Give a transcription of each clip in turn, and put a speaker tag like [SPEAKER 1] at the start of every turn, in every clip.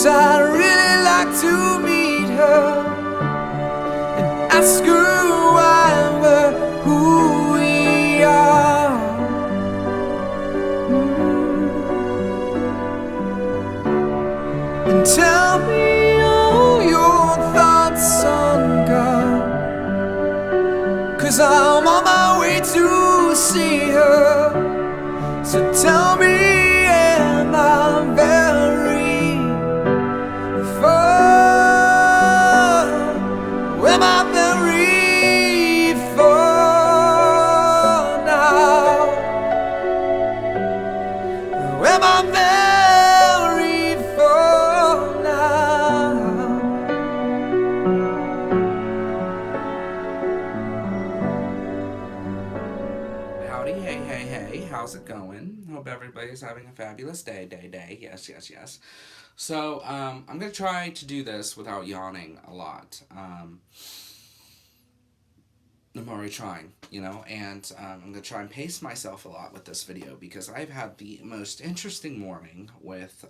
[SPEAKER 1] 'cause I'd really like to meet her and ask her why we're who we are. And tell me all your thoughts on God, 'cause I'm on my way to see her. So tell me, am I very far? Am I very far now? Am I very far now?
[SPEAKER 2] Howdy, hey, hey, hey, how's it going? Hope everybody's having a fabulous day. Yes, yes, yes. So, I'm going to try to do this without yawning a lot. I'm already trying, and I'm going to try and pace myself a lot with this video because I've had the most interesting morning with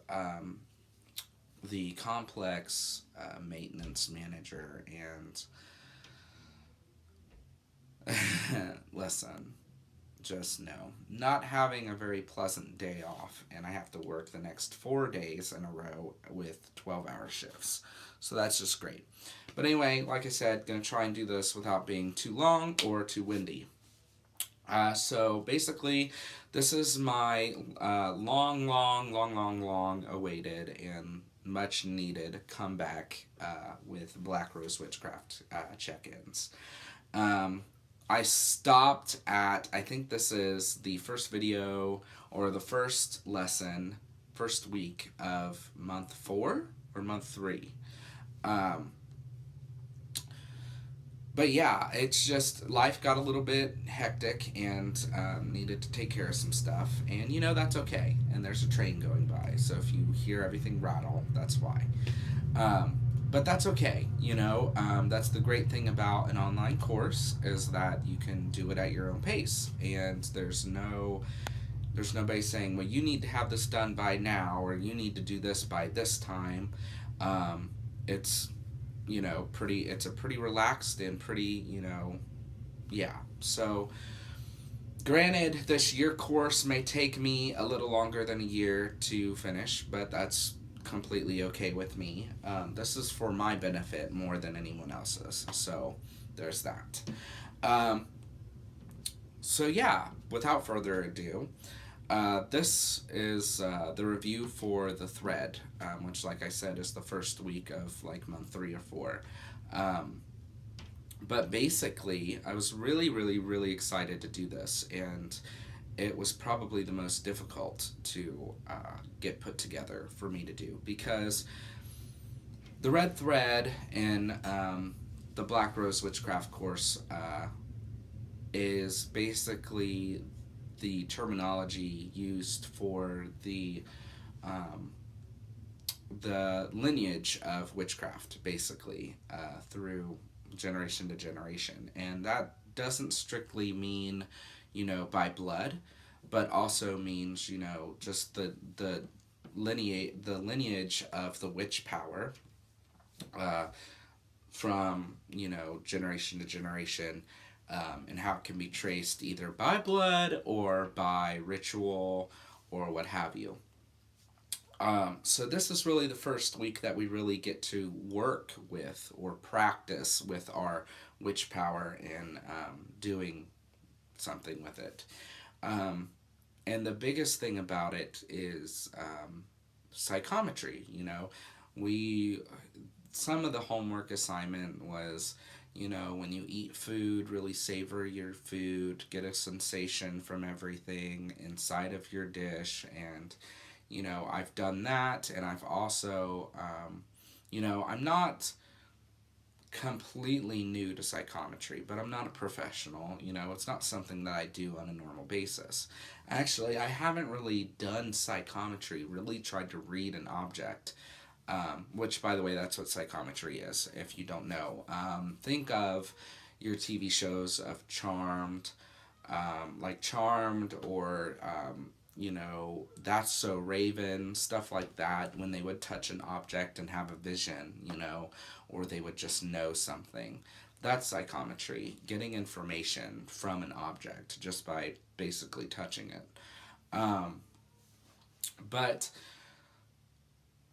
[SPEAKER 2] the complex maintenance manager, and listen, just no. Not having a very pleasant day off, and I have to work the next 4 days in a row with 12-hour shifts. So that's just great. But anyway, like I said, going to try and do this without being too long or too windy. So basically, this is my long awaited and much needed comeback with Black Rose Witchcraft check-ins. I stopped at, I think this is the first video or the first lesson, first week of month 4 or month 3. But yeah, it's just life got a little bit hectic and needed to take care of some stuff. And that's okay. And there's a train going by. So if you hear everything rattle, that's why. But that's okay, that's the great thing about an online course is that you can do it at your own pace, and there's nobody saying, well, you need to have this done by now, or you need to do this by this time. It's it's a pretty relaxed and pretty, yeah. So granted, this year course may take me a little longer than a year to finish, but that's completely okay with me. This is for my benefit more than anyone else's, so there's that. So yeah, without further ado, this is the review for the thread, which, like I said, is the first week of like month 3 or 4. But basically, I was really excited to do this, and it was probably the most difficult to get put together for me to do, because the red thread in the Black Rose Witchcraft course is basically the terminology used for the lineage of witchcraft, basically, through generation to generation. And that doesn't strictly mean by blood, but also means, just the lineage of the witch power from, generation to generation, and how it can be traced either by blood or by ritual or what have you. So this is really the first week that we really get to work with or practice with our witch power and doing something with it. And the biggest thing about it is psychometry. Some of the homework assignment was, when you eat food, really savor your food, get a sensation from everything inside of your dish. And, I've done that, and I've also, I'm not completely new to psychometry, but I'm not a professional. It's not something that I do on a normal basis. Actually, I haven't really done psychometry, really tried to read an object, which, by the way, that's what psychometry is, if you don't know. Think of your TV shows of Charmed, like Charmed, or That's So Raven, stuff like that, when they would touch an object and have a vision, or they would just know something. That's psychometry, getting information from an object just by basically touching it. Um, but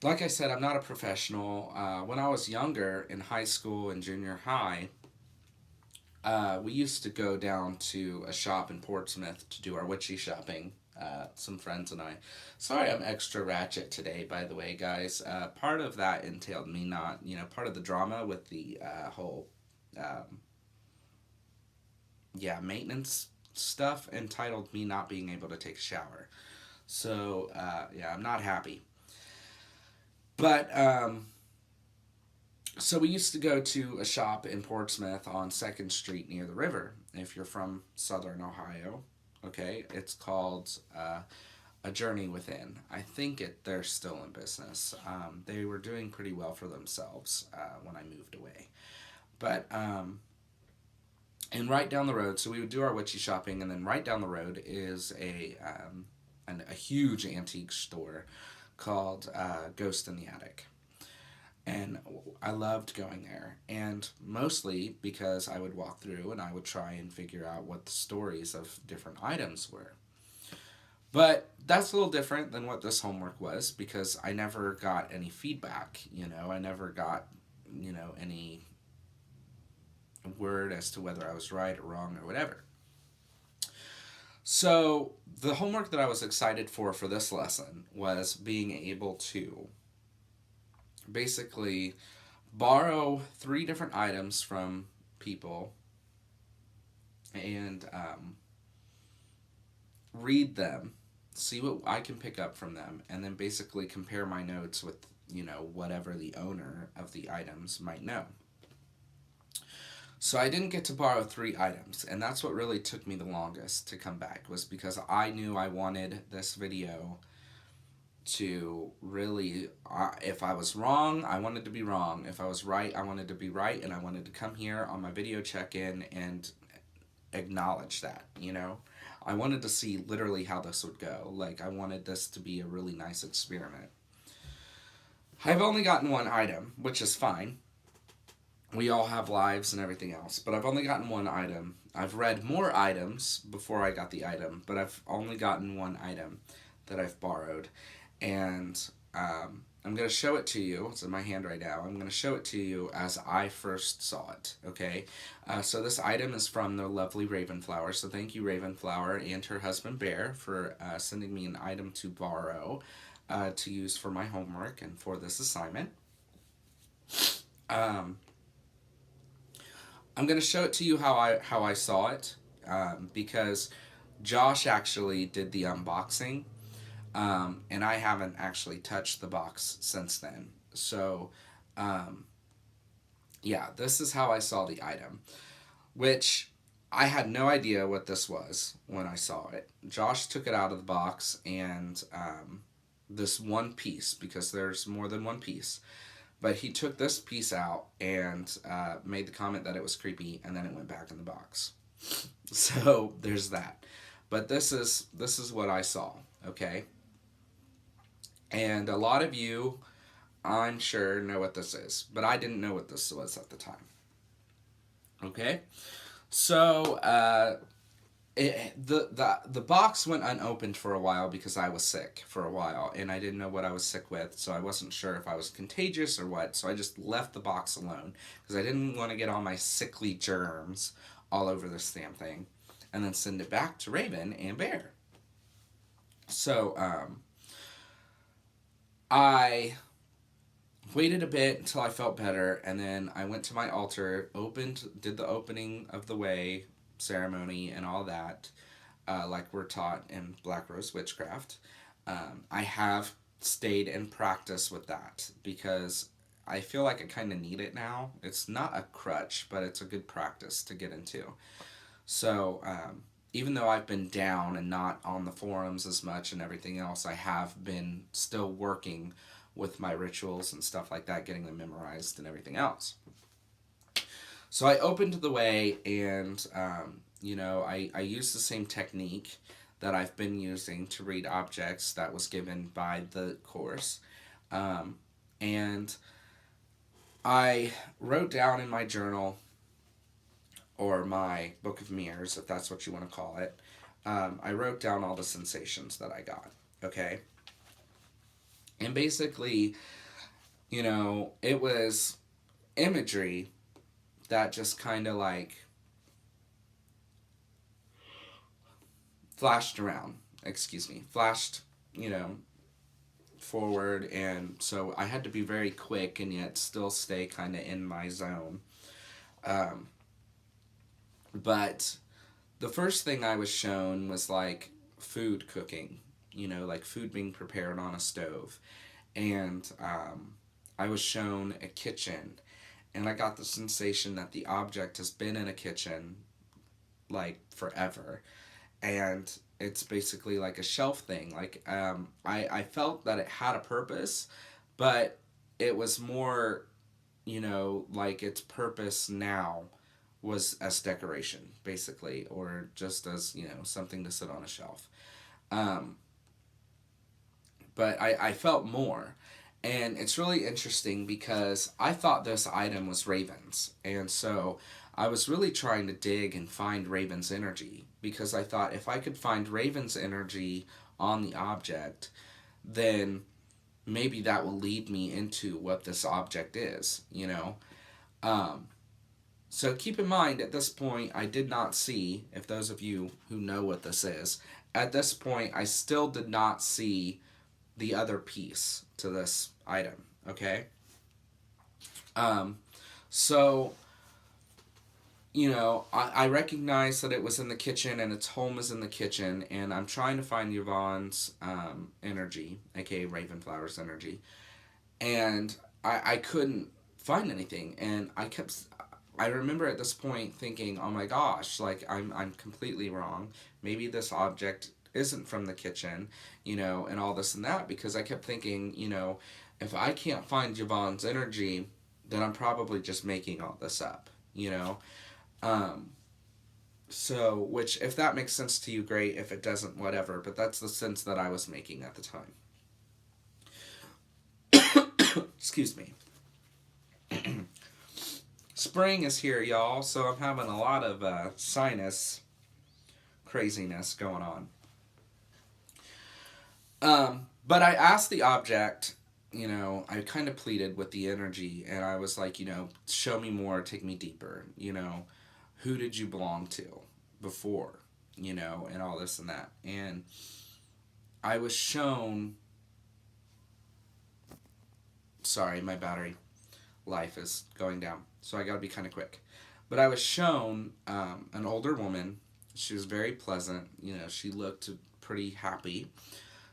[SPEAKER 2] like I said, I'm not a professional. When I was younger, in high school and junior high, we used to go down to a shop in Portsmouth to do our witchy shopping. Some friends and I. Sorry, I'm extra ratchet today, by the way, guys. Part of that entailed me not, part of the drama with the whole, um, maintenance stuff entitled me not being able to take a shower. So, yeah, I'm not happy. But, so we used to go to a shop in Portsmouth on 2nd Street near the river. If you're from Southern Ohio, okay, it's called A Journey Within. I think they're still in business. They were doing pretty well for themselves when I moved away. But, and right down the road, so we would do our witchy shopping, and then right down the road is a huge antique store called Ghost in the Attic. And I loved going there, and mostly because I would walk through and I would try and figure out what the stories of different items were. But that's a little different than what this homework was, because I never got any feedback. I never got any word as to whether I was right or wrong or whatever. So the homework that I was excited for this lesson was being able to basically borrow 3 different items from people and read them, see what I can pick up from them, and then basically compare my notes with, whatever the owner of the items might know. So I didn't get to borrow 3 items, and that's what really took me the longest to come back, was because I knew I wanted this video to really, if I was wrong, I wanted to be wrong. If I was right, I wanted to be right, and I wanted to come here on my video check-in and acknowledge that, I wanted to see literally how this would go. Like, I wanted this to be a really nice experiment. I've only gotten 1 item, which is fine. We all have lives and everything else, but I've only gotten 1 item. I've read more items before I got the item, but I've only gotten 1 item that I've borrowed. And I'm going to show it to you. It's in my hand right now. I'm going to show it to you as I first saw it, okay? So this item is from the lovely Ravenflower. So thank you, Ravenflower, and her husband, Bear, for sending me an item to borrow to use for my homework and for this assignment. I'm going to show it to you how I saw it, because Josh actually did the unboxing. And I haven't actually touched the box since then. So, yeah, this is how I saw the item, which I had no idea what this was when I saw it. Josh took it out of the box, and this one piece, because there's more than one piece, but he took this piece out and made the comment that it was creepy, and then it went back in the box. So there's that. But this is what I saw, okay? And a lot of you, I'm sure, know what this is. But I didn't know what this was at the time. Okay? So, the box went unopened for a while because I was sick for a while. And I didn't know what I was sick with. So I wasn't sure if I was contagious or what. So I just left the box alone. Because I didn't want to get all my sickly germs all over this damn thing. And then send it back to Raven and Bear. So, I waited a bit until I felt better, and then I went to my altar, did the opening of the way ceremony and all that, like we're taught in Black Rose Witchcraft. I have stayed and practiced with that because I feel like I kind of need it now. It's not a crutch, but it's a good practice to get into. So, even though I've been down and not on the forums as much and everything else, I have been still working with my rituals and stuff like that, getting them memorized and everything else. So I opened the way, and I used the same technique that I've been using to read objects that was given by the course. And I wrote down in my journal, or my book of mirrors, if that's what you want to call it, I wrote down all the sensations that I got, okay? And basically, it was imagery that just kind of like flashed around, flashed, forward, and so I had to be very quick and yet still stay kind of in my zone. But the first thing I was shown was like food cooking, like food being prepared on a stove. And I was shown a kitchen, and I got the sensation that the object has been in a kitchen like forever. And it's basically like a shelf thing. Like, I felt that it had a purpose, but it was more, like its purpose now was as decoration, basically, or just as, something to sit on a shelf. Um, but I felt more. And it's really interesting because I thought this item was Raven's. And so I was really trying to dig and find Raven's energy, because I thought if I could find Raven's energy on the object, then maybe that will lead me into what this object is. So keep in mind, at this point, I did not see, if those of you who know what this is, at this point, I still did not see the other piece to this item, okay? So, I recognize that it was in the kitchen and its home is in the kitchen, and I'm trying to find Yvonne's energy, aka Ravenflower's energy, and I couldn't find anything, and I remember at this point thinking, oh my gosh, like I'm completely wrong. Maybe this object isn't from the kitchen, and all this and that, because I kept thinking, if I can't find Yvonne's energy, then I'm probably just making all this up. So, which, if that makes sense to you, great. If it doesn't, whatever. But that's the sense that I was making at the time. Excuse me. Spring is here, y'all, so I'm having a lot of sinus craziness going on. But I asked the object, I kind of pleaded with the energy, and I was like, show me more, take me deeper, who did you belong to before, and all this and that. And I was shown, sorry, my battery life is going down, so I gotta be kind of quick. But I was shown an older woman. She was very pleasant, she looked pretty happy.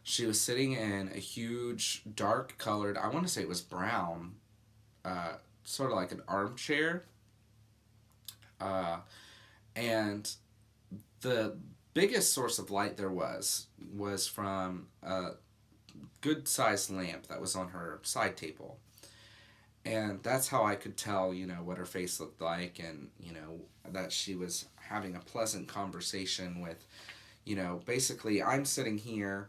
[SPEAKER 2] She was sitting in a huge, dark colored, I want to say it was brown, sort of like an armchair. And the biggest source of light there was from a good sized lamp that was on her side table. And that's how I could tell, what her face looked like, and, that she was having a pleasant conversation with, basically I'm sitting here,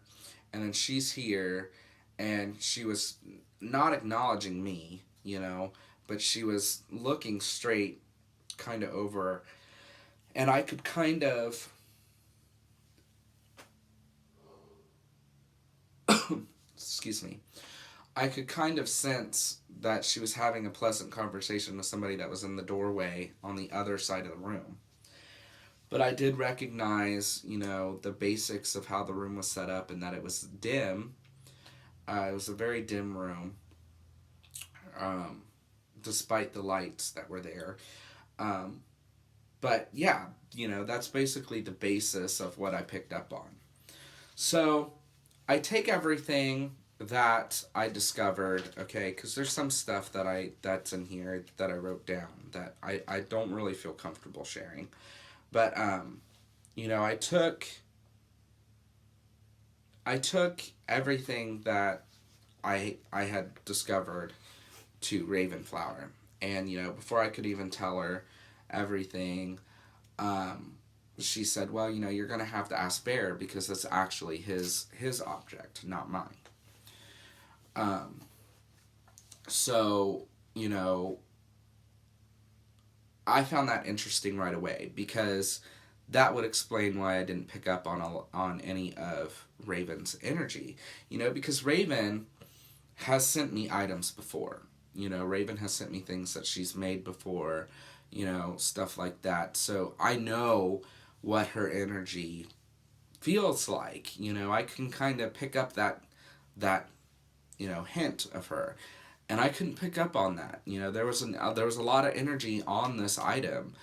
[SPEAKER 2] and then she's here, and she was not acknowledging me, but she was looking straight kind of over, and I could kind of excuse me, I could kind of sense that she was having a pleasant conversation with somebody that was in the doorway on the other side of the room. But I did recognize, the basics of how the room was set up, and that it was dim. It was a very dim room, despite the lights that were there. But yeah, that's basically the basis of what I picked up on. So I take everything that I discovered, okay, because there's some stuff that's in here that I wrote down that I don't really feel comfortable sharing. But, I took everything that I had discovered to Ravenflower. And, before I could even tell her everything, she said, well, you're going to have to ask Bear because that's actually his object, not mine. Um, so, I found that interesting right away because that would explain why I didn't pick up on any of Raven's energy. Because Raven has sent me items before. Raven has sent me things that she's made before, stuff like that. So I know what her energy feels like. I can kind of pick up that hint of her, and I couldn't pick up on that. There was a lot of energy on this item,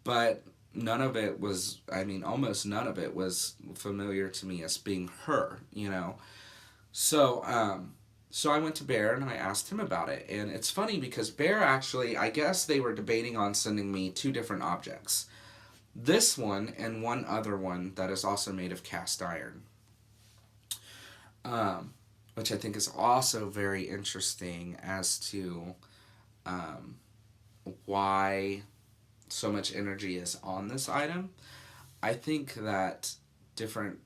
[SPEAKER 2] but none of it was. I mean, almost none of it was familiar to me as being her. So so I went to Bear and I asked him about it, and it's funny because Bear actually, I guess they were debating on sending me two different objects. This one and one other one that is also made of cast iron. Which I think is also very interesting as to why so much energy is on this item. I think that different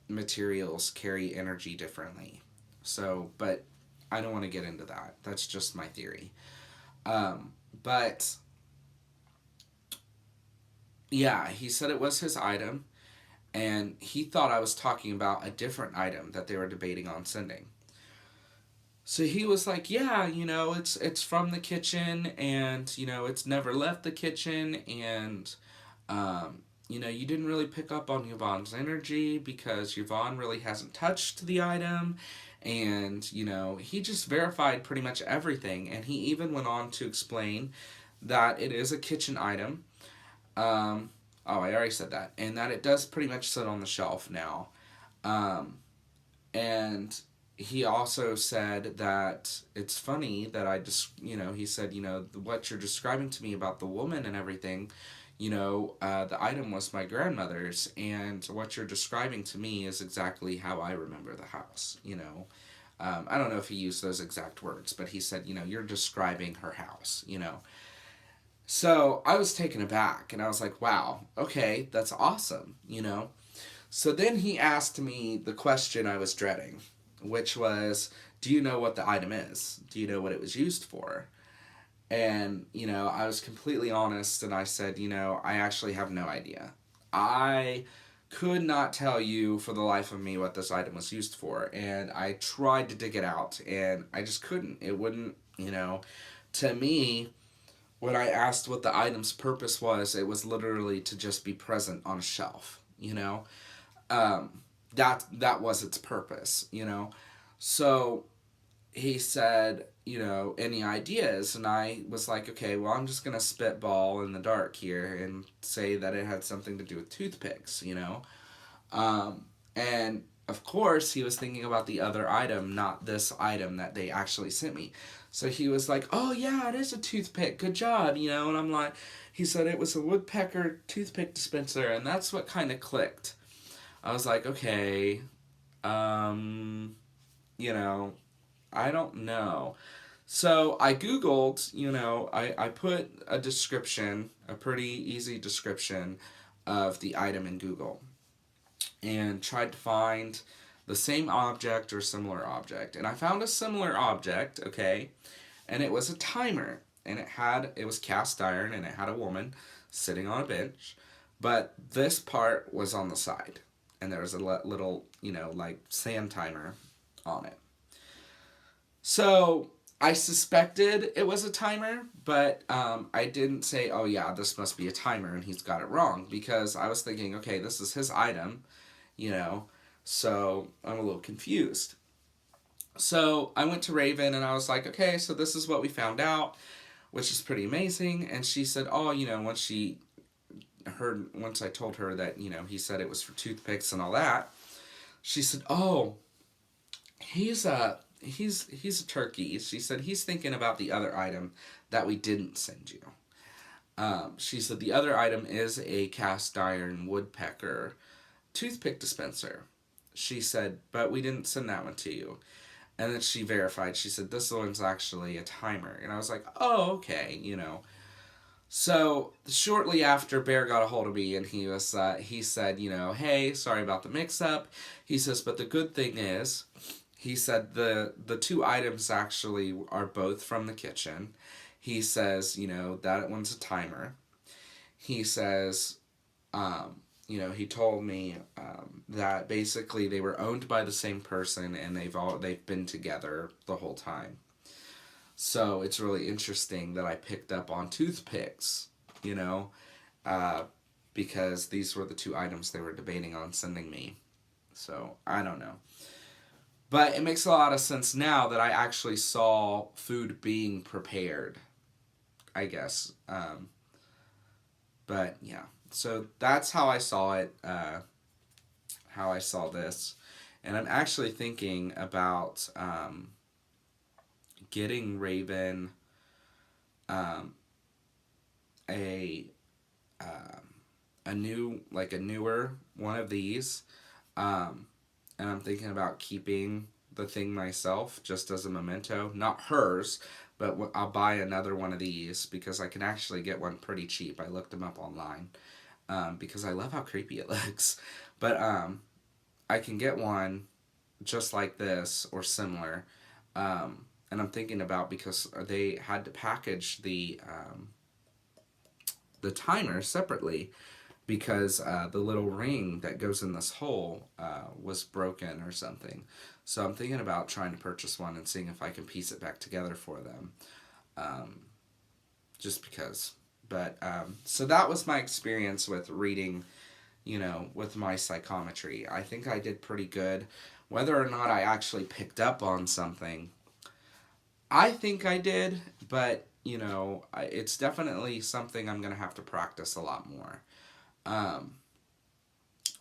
[SPEAKER 2] materials carry energy differently. So, but I don't want to get into that. That's just my theory. But yeah, he said it was his item, and he thought I was talking about a different item that they were debating on sending. So he was like, "Yeah, it's from the kitchen, and it's never left the kitchen, and you didn't really pick up on Yvonne's energy because Yvonne really hasn't touched the item." And, he just verified pretty much everything. And he even went on to explain that it is a kitchen item. I already said that. And that it does pretty much sit on the shelf now. And he also said that it's funny that he said, what you're describing to me about the woman and everything, the item was my grandmother's, and what you're describing to me is exactly how I remember the house, I don't know if he used those exact words, but he said, you're describing her house, So I was taken aback, and I was like, wow, okay, that's awesome, So then he asked me the question I was dreading, which was, do you know what the item is? Do you know what it was used for? And, I was completely honest, and I said, I actually have no idea. I could not tell you for the life of me what this item was used for, and I tried to dig it out, and I just couldn't. It wouldn't, to me, when I asked what the item's purpose was, it was literally to just be present on a shelf, that was its purpose, So he said, any ideas? And I was like, okay, well, I'm just going to spitball in the dark here and say that it had something to do with toothpicks, And of course, he was thinking about the other item, not this item that they actually sent me. So he was like, oh, yeah, it is a toothpick. Good job, and I'm like, he said it was a woodpecker toothpick dispenser, and that's what kind of clicked. I was like, okay, I don't know. So I Googled, I put a description, a pretty easy description of the item in Google, and tried to find the same object or similar object. And I found a similar object, okay, and it was a timer, and it was cast iron, and it had a woman sitting on a bench, but this part was on the side, and there was a little, like sand timer on it. So I suspected it was a timer, but I didn't say, oh yeah, this must be a timer and he's got it wrong, because I was thinking, okay, this is his item, so I'm a little confused. So I went to Raven and I was like, okay, so this is what we found out, which is pretty amazing. And she said, oh, once I told her that, he said it was for toothpicks and all that, she said, oh, he's a turkey. She said he's thinking about the other item that we didn't send you. She said the other item is a cast iron woodpecker toothpick dispenser. She said, but we didn't send that one to you. And then she verified. She said, this one's actually a timer. And I was like, oh, okay, So shortly after, Bear got a hold of me, and he said, hey, sorry about the mix-up. He says, but the good thing is, he said the two items actually are both from the kitchen. He says, that one's a timer. He says, he told me that basically they were owned by the same person, and they've been together the whole time. So it's really interesting that I picked up on toothpicks, you know, uh, because these were the two items they were debating on sending me. So I don't know. But it makes a lot of sense now that I actually saw food being prepared, I guess. But yeah, so that's how I saw it, how I saw this. And I'm actually thinking about getting Raven um, a a newer one of these, um, and I'm thinking about keeping the thing myself just as a memento, not hers, but I'll buy another one of these because I can actually get one pretty cheap. I looked them up online because I love how creepy it looks, but I can get one just like this or similar. And I'm thinking about because they had to package the timer separately because the little ring that goes in this hole was broken or something. So I'm thinking about trying to purchase one and seeing if I can piece it back together for them. Um, just because. But so that was my experience with reading, with my psychometry. I think I did pretty good. Whether or not I actually picked up on something, I think I did, but it's definitely something I'm gonna have to practice a lot more. Um,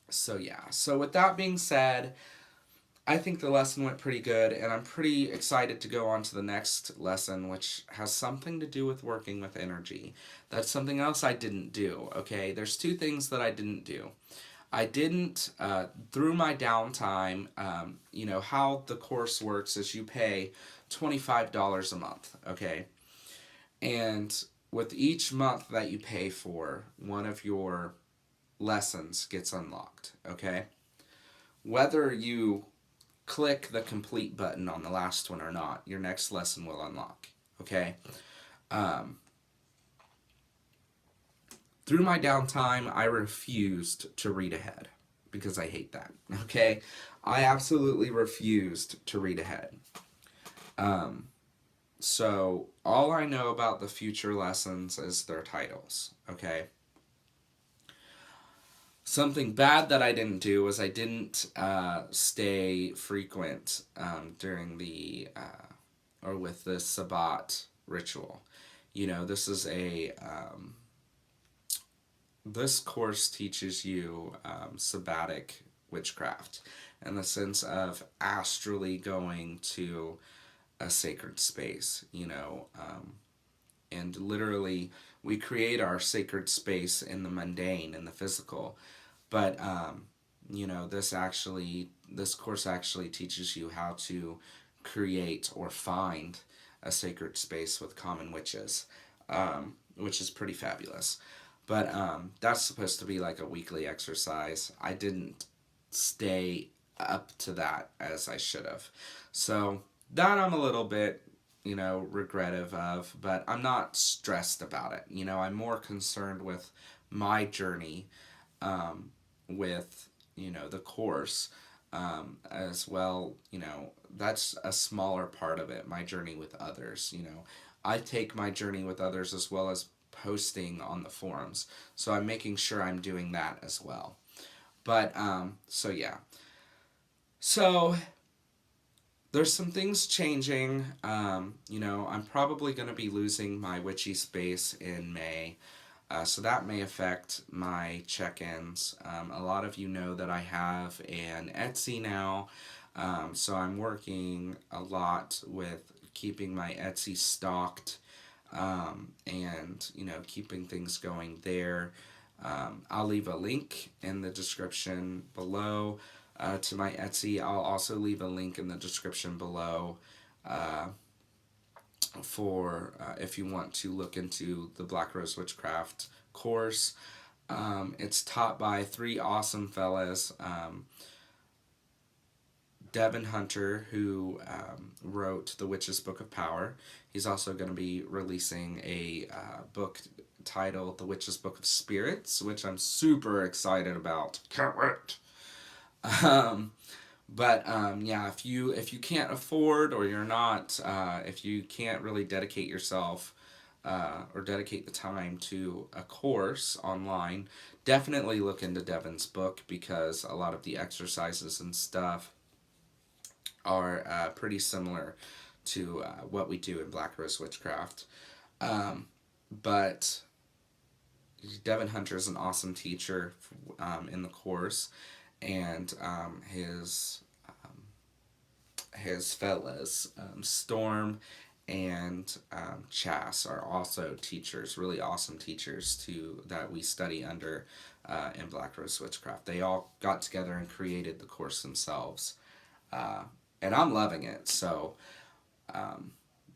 [SPEAKER 2] so yeah. So with that being said, I think the lesson went pretty good, and I'm pretty excited to go on to the next lesson, which has something to do with working with energy. That's something else I didn't do. Okay, there's two things that I didn't do. I didn't, through my downtime, how the course works is you pay $25 a month, okay? And with each month that you pay for, one of your lessons gets unlocked, okay? Whether you click the complete button on the last one or not, your next lesson will unlock, okay? Um, Through my downtime, I refused to read ahead because I hate that. Okay, I absolutely refused to read ahead. Um, so all I know about the future lessons is their titles. Okay. Something bad that I didn't do was I didn't stay frequent during or with the Sabbat ritual. This is this course teaches you sabbatic witchcraft in the sense of astrally going to a sacred space, and literally we create our sacred space in the mundane, in the physical, but this course actually teaches you how to create or find a sacred space with common witches, which is pretty fabulous. But that's supposed to be like a weekly exercise. I didn't stay up to that as I should have. So that I'm a little bit, regrettive of, but I'm not stressed about it. I'm more concerned with my journey with, the course as well. That's a smaller part of it, my journey with others. I take my journey with others as well as posting on the forums. So I'm making sure I'm doing that as well. But, so yeah. So there's some things changing. I'm probably going to be losing my witchy space in May. So that may affect my check-ins. A lot of you know that I have an Etsy now. So I'm working a lot with keeping my Etsy stocked and keeping things going there. I'll leave a link in the description below to my Etsy. I'll also leave a link in the description below for if you want to look into the Black Rose Witchcraft course. It's taught by three awesome fellas. Devin Hunter, who wrote The Witch's Book of Power. He's also going to be releasing a book titled The Witch's Book of Spirits, which I'm super excited about. Can't wait. Yeah, if you can't afford, or you're not, if you can't really dedicate yourself or dedicate the time to a course online, definitely look into Devin's book, because a lot of the exercises and stuff are pretty similar to what we do in Black Rose Witchcraft. But Devin Hunter is an awesome teacher in the course, and his fellas, Storm and Chas, are also teachers, really awesome teachers that we study under in Black Rose Witchcraft. They all got together and created the course themselves, and I'm loving it. So,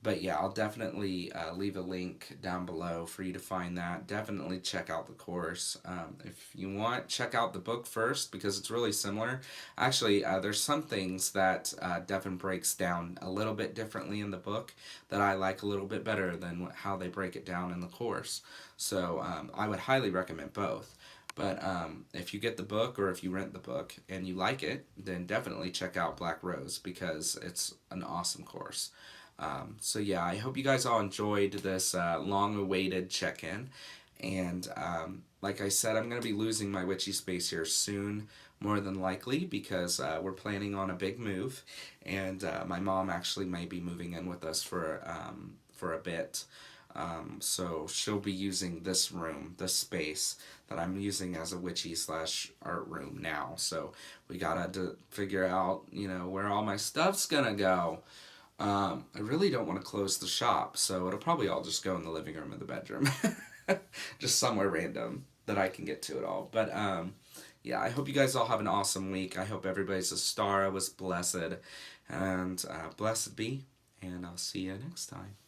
[SPEAKER 2] but yeah, I'll definitely leave a link down below for you to find that. Definitely check out the course. If you want, check out the book first, because it's really similar. Actually, there's some things that Devin breaks down a little bit differently in the book that I like a little bit better than how they break it down in the course. So I would highly recommend both. But if you get the book, or if you rent the book and you like it, then definitely check out Black Rose, because it's an awesome course. So yeah, I hope you guys all enjoyed this long-awaited check-in. And like I said, I'm going to be losing my witchy space here soon, more than likely, because we're planning on a big move. And my mom actually may be moving in with us for a bit. So she'll be using this room, this space that I'm using as a witchy / art room now. So we gotta figure out, where all my stuff's gonna go. I really don't want to close the shop, so it'll probably all just go in the living room or the bedroom. Just somewhere random that I can get to it all. But yeah, I hope you guys all have an awesome week. I hope everybody's a star. I was blessed. And blessed be. And I'll see you next time.